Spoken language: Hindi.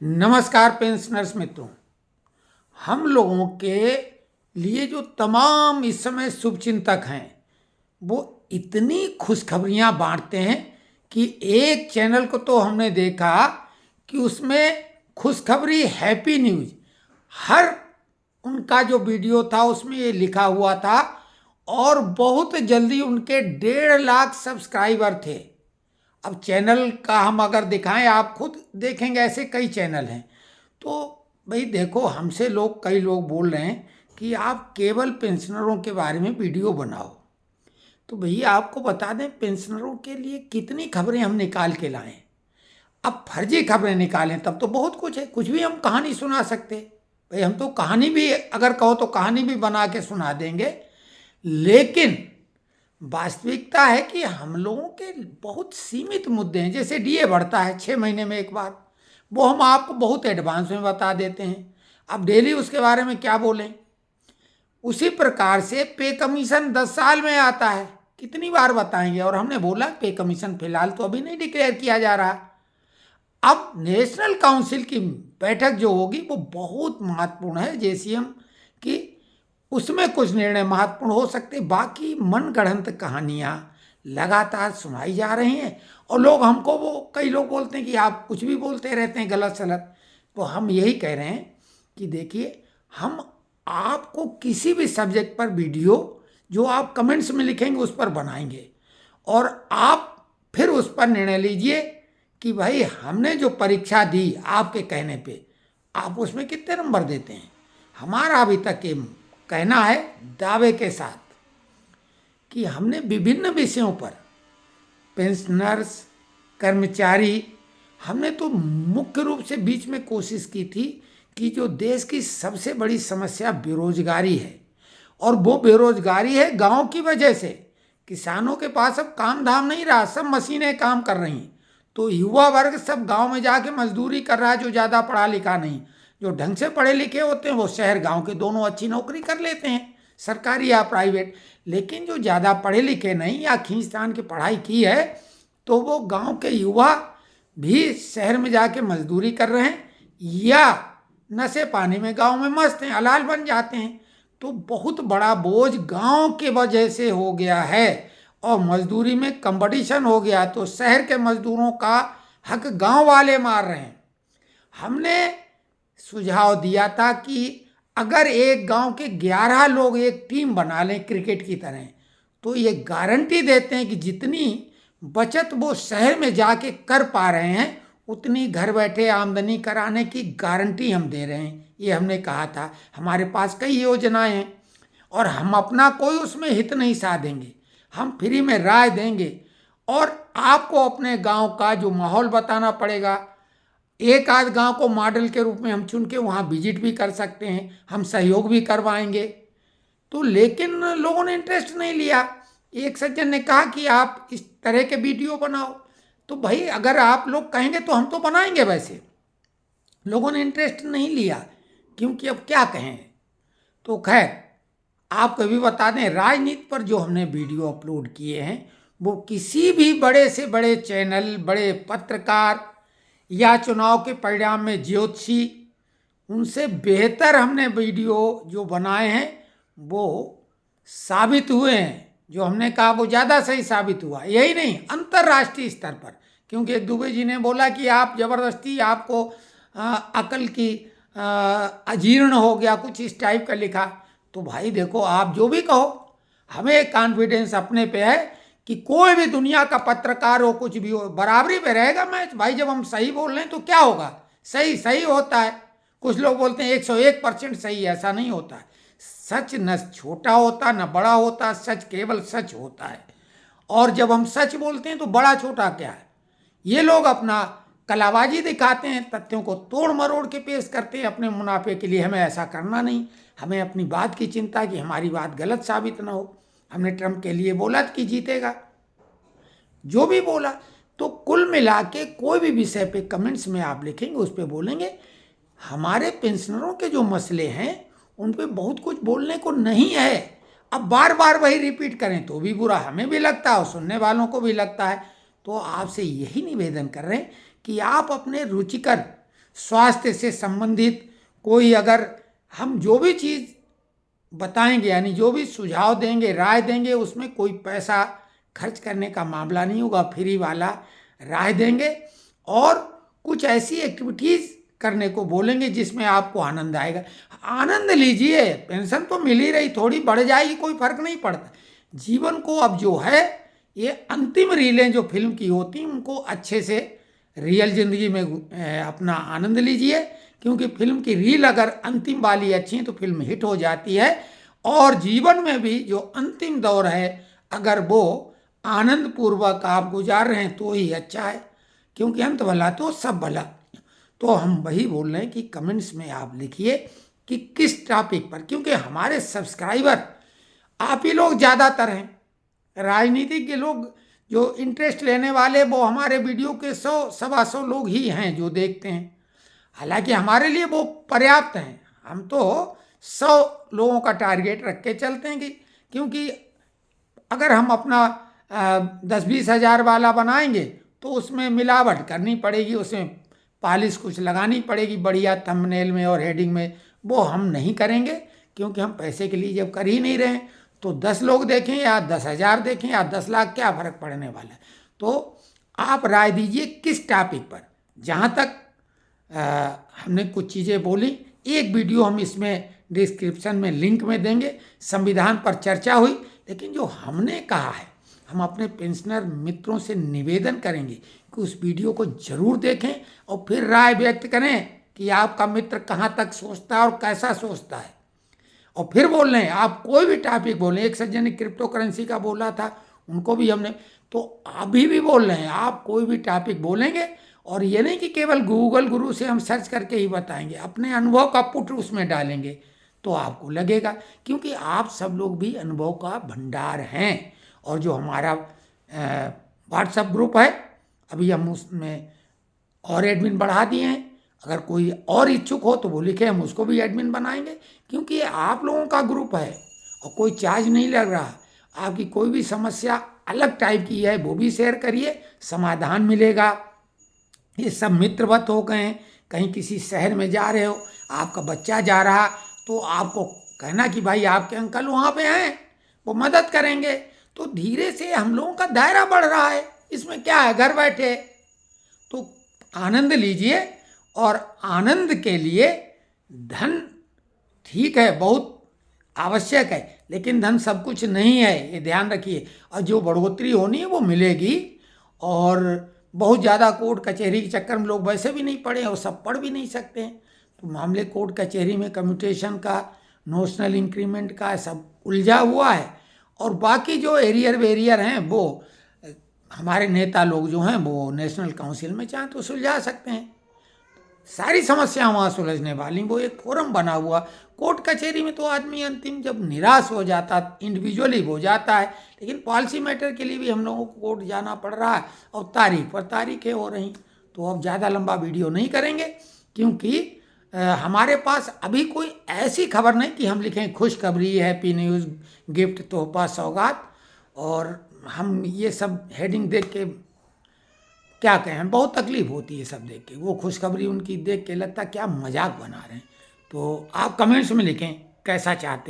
नमस्कार पेंशनर्स मित्रों। हम लोगों के लिए जो तमाम इस समय शुभचिंतक हैं वो इतनी खुशखबरियां बांटते हैं कि एक चैनल को तो हमने देखा कि उसमें खुशखबरी हैप्पी न्यूज हर उनका जो वीडियो था उसमें ये लिखा हुआ था और बहुत जल्दी उनके 1.5 लाख सब्सक्राइबर थे। अब चैनल का हम अगर दिखाएं, आप खुद देखेंगे ऐसे कई चैनल हैं। तो भाई देखो, हमसे कई लोग बोल रहे हैं कि आप केवल पेंशनरों के बारे में वीडियो बनाओ। तो भैया आपको बता दें, पेंशनरों के लिए कितनी खबरें हम निकाल के लाएं। अब फर्जी खबरें निकालें तब तो बहुत कुछ है, कुछ भी हम कहानी सुना सकते। भाई हम तो कहानी भी, अगर कहो तो कहानी भी बना के सुना देंगे। लेकिन वास्तविकता है कि हम लोगों के बहुत सीमित मुद्दे हैं। जैसे डीए बढ़ता है 6 महीने में एक बार, वो हम आपको बहुत एडवांस में बता देते हैं। अब डेली उसके बारे में क्या बोलें। उसी प्रकार से पे कमीशन 10 साल में आता है, कितनी बार बताएंगे। और हमने बोला पे कमीशन फिलहाल तो अभी नहीं डिक्लेयर किया जा रहा। अब नेशनल काउंसिल की बैठक जो होगी वो बहुत महत्वपूर्ण है जेसीएम की। उसमें कुछ निर्णय महत्वपूर्ण हो सकते, बाकी मनगढ़ंत कहानियाँ लगातार सुनाई जा रही हैं। और लोग हमको, वो कई लोग बोलते हैं कि आप कुछ भी बोलते रहते हैं गलत सलत। तो हम यही कह रहे हैं कि देखिए, हम आपको किसी भी सब्जेक्ट पर वीडियो जो आप कमेंट्स में लिखेंगे उस पर बनाएंगे, और आप फिर उस पर निर्णय लीजिए कि भाई हमने जो परीक्षा दी आपके कहने पे, आप उसमें कितने नंबर देते हैं। हमारा अभी तक ये कहना है दावे के साथ कि हमने विभिन्न विषयों पर, पेंशनर्स, कर्मचारी, हमने तो मुख्य रूप से बीच में कोशिश की थी कि जो देश की सबसे बड़ी समस्या बेरोजगारी है, और वो बेरोजगारी है गांव की वजह से। किसानों के पास अब काम धाम नहीं रहा, सब मशीनें काम कर रही। तो युवा वर्ग सब गांव में जाके मजदूरी कर रहा है, जो ज़्यादा पढ़ा लिखा नहीं। जो ढंग से पढ़े लिखे होते हैं वो शहर गांव के दोनों अच्छी नौकरी कर लेते हैं, सरकारी या प्राइवेट। लेकिन जो ज़्यादा पढ़े लिखे नहीं या खींचतान की पढ़ाई की है, तो वो गांव के युवा भी शहर में जाके मजदूरी कर रहे हैं, या नशे पानी में गांव में मस्त हैं, हलाल बन जाते हैं। तो बहुत बड़ा बोझ गांव के वजह से हो गया है, और मजदूरी में कंपटीशन हो गया। तो शहर के मजदूरों का हक गांव वाले मार रहे हैं। हमने सुझाव दिया था कि अगर एक गांव के 11 लोग एक टीम बना लें क्रिकेट की तरह, तो ये गारंटी देते हैं कि जितनी बचत वो शहर में जाके कर पा रहे हैं, उतनी घर बैठे आमदनी कराने की गारंटी हम दे रहे हैं। ये हमने कहा था। हमारे पास कई योजनाएं हैं, और हम अपना कोई उसमें हित नहीं साधेंगे, हम फ्री में राय देंगे। और आपको अपने गांव का जो माहौल बताना पड़ेगा। एक आध गांव को मॉडल के रूप में हम चुन के वहाँ विजिट भी कर सकते हैं, हम सहयोग भी करवाएंगे। तो लेकिन लोगों ने इंटरेस्ट नहीं लिया। एक सज्जन ने कहा कि आप इस तरह के वीडियो बनाओ। तो भाई अगर आप लोग कहेंगे तो हम तो बनाएंगे। वैसे लोगों ने इंटरेस्ट नहीं लिया, क्योंकि अब क्या कहें। तो खैर, आपको भी बता दें, राजनीति पर जो हमने वीडियो अपलोड किए हैं वो किसी भी बड़े से बड़े चैनल, बड़े पत्रकार या चुनाव के परिणाम में ज्योतिषी, उनसे बेहतर हमने वीडियो जो बनाए हैं वो साबित हुए हैं। जो हमने कहा वो ज़्यादा सही साबित हुआ। यही नहीं, अंतर्राष्ट्रीय स्तर पर। क्योंकि दुबे जी ने बोला कि आप ज़बरदस्ती, आपको अकल की अजीर्ण हो गया, कुछ इस टाइप का लिखा। तो भाई देखो, आप जो भी कहो, हमें कॉन्फिडेंस अपने पे है कि कोई भी दुनिया का पत्रकार हो, कुछ भी हो, बराबरी पे रहेगा मैच। भाई जब हम सही बोल रहे हैं तो क्या होगा, सही सही होता है। कुछ लोग बोलते हैं 101% सही, ऐसा नहीं होता है। सच न छोटा होता न बड़ा होता, सच केवल सच होता है। और जब हम सच बोलते हैं तो बड़ा छोटा क्या है। ये लोग अपना कलाबाजी दिखाते हैं, तथ्यों को तोड़ मरोड़ के पेश करते हैं अपने मुनाफे के लिए। हमें ऐसा करना नहीं। हमें अपनी बात की चिंता कि हमारी बात गलत साबित ना हो। हमने ट्रंप के लिए बोला कि जीतेगा, जो भी बोला। तो कुल मिला के कोई भी विषय पे कमेंट्स में आप लिखेंगे, उस पर बोलेंगे। हमारे पेंशनरों के जो मसले हैं उन पे बहुत कुछ बोलने को नहीं है। अब बार बार वही रिपीट करें तो भी बुरा हमें भी लगता है और सुनने वालों को भी लगता है। तो आपसे यही निवेदन कर रहे हैं कि आप अपने रुचिकर स्वास्थ्य से संबंधित कोई, अगर हम जो भी चीज़ बताएंगे यानी जो भी सुझाव देंगे, राय देंगे, उसमें कोई पैसा खर्च करने का मामला नहीं होगा, फ्री वाला राय देंगे। और कुछ ऐसी एक्टिविटीज़ करने को बोलेंगे जिसमें आपको आनंद आएगा। आनंद लीजिए, पेंशन तो मिल ही रही, थोड़ी बढ़ जाएगी कोई फर्क नहीं पड़ता। जीवन को अब जो है, ये अंतिम रीलें जो फिल्म की होती हैं उनको अच्छे से रियल जिंदगी में अपना आनंद लीजिए, क्योंकि फिल्म की रील अगर अंतिम वाली अच्छी है तो फिल्म हिट हो जाती है। और जीवन में भी जो अंतिम दौर है, अगर वो आनंद पूर्वक आप गुजार रहे हैं तो ही अच्छा है, क्योंकि अंत भला तो सब भला। तो हम वही बोल रहे हैं कि कमेंट्स में आप लिखिए कि किस टॉपिक पर, क्योंकि हमारे सब्सक्राइबर आप ही लोग ज़्यादातर हैं। राजनीति के लोग जो इंटरेस्ट लेने वाले वो हमारे वीडियो के 100-125 लोग ही हैं जो देखते हैं। हालांकि हमारे लिए वो पर्याप्त हैं, हम तो 100 लोगों का टारगेट रख के चलते हैं क्योंकि अगर हम अपना 10-20 हज़ार वाला बनाएंगे तो उसमें मिलावट करनी पड़ेगी, उसमें पॉलिश कुछ लगानी पड़ेगी बढ़िया थंबनेल में और हेडिंग में। वो हम नहीं करेंगे, क्योंकि हम पैसे के लिए जब कर ही नहीं रहे हैं तो 10 लोग देखें या 10,000 देखें या 10 लाख, क्या फ़र्क पड़ने वाला है। तो आप राय दीजिए किस टॉपिक पर। जहाँ तक हमने कुछ चीज़ें बोली, एक वीडियो हम इसमें डिस्क्रिप्शन में लिंक में देंगे, संविधान पर चर्चा हुई। लेकिन जो हमने कहा है, हम अपने पेंशनर मित्रों से निवेदन करेंगे कि उस वीडियो को जरूर देखें और फिर राय व्यक्त करें कि आपका मित्र कहाँ तक सोचता है और कैसा सोचता है। और फिर बोल रहे हैं, आप कोई भी टॉपिक बोलें। एक सज्जन ने क्रिप्टो करेंसी का बोला था, उनको भी हमने, तो अभी भी बोल रहे हैं, आप कोई भी टॉपिक बोलेंगे। और ये नहीं कि केवल गूगल गुरु से हम सर्च करके ही बताएंगे, अपने अनुभव का पुट उसमें डालेंगे तो आपको लगेगा, क्योंकि आप सब लोग भी अनुभव का भंडार हैं। और जो हमारा व्हाट्सएप ग्रुप है, अभी हम उसमें और एडमिन बढ़ा दिए हैं। अगर कोई और इच्छुक हो तो वो लिखे, हम उसको भी एडमिन बनाएंगे, क्योंकि ये आप लोगों का ग्रुप है और कोई चार्ज नहीं लग रहा। आपकी कोई भी समस्या अलग टाइप की है वो भी शेयर करिए, समाधान मिलेगा। ये सब मित्रवत हो गए हैं। कहीं किसी शहर में जा रहे हो, आपका बच्चा जा रहा, तो आपको कहना कि भाई आपके अंकल वहाँ पे हैं, वो मदद करेंगे। तो धीरे से हम लोगों का दायरा बढ़ रहा है, इसमें क्या है, घर बैठे। तो आनंद लीजिए, और आनंद के लिए धन ठीक है, बहुत आवश्यक है, लेकिन धन सब कुछ नहीं है, ये ध्यान रखिए। और जो बढ़ोतरी होनी है वो मिलेगी। और बहुत ज़्यादा कोर्ट कचहरी के चक्कर में लोग वैसे भी नहीं पढ़े और सब पढ़ भी नहीं सकते हैं, तो मामले कोर्ट कचहरी में कम्यूटेशन का, नोशनल इंक्रीमेंट का सब उलझा हुआ है। और बाकी जो एरियर वेरियर हैं वो हमारे नेता लोग जो हैं वो नेशनल काउंसिल में चाहें तो सुलझा सकते हैं। सारी समस्या वहाँ सुलझने वाली, वो एक फोरम बना हुआ। कोर्ट कचहरी में तो आदमी अंतिम जब निराश हो जाता, इंडिविजुअली हो जाता है। लेकिन पॉलिसी मैटर के लिए भी हम लोगों को कोर्ट जाना पड़ रहा है, और तारीख पर तारीखें हो रही। तो अब ज़्यादा लंबा वीडियो नहीं करेंगे, क्योंकि हमारे पास अभी कोई ऐसी खबर नहीं कि हम लिखें खुशखबरी, हैप्पी न्यूज़, गिफ्ट, तोहफा, सौगात। और हम ये सब हेडिंग देख के क्या कहें, बहुत तकलीफ होती है सब देख के। वो खुशखबरी उनकी देख के लगता क्या मजाक बना रहे हैं। तो आप कमेंट्स में लिखें कैसा चाहते हैं।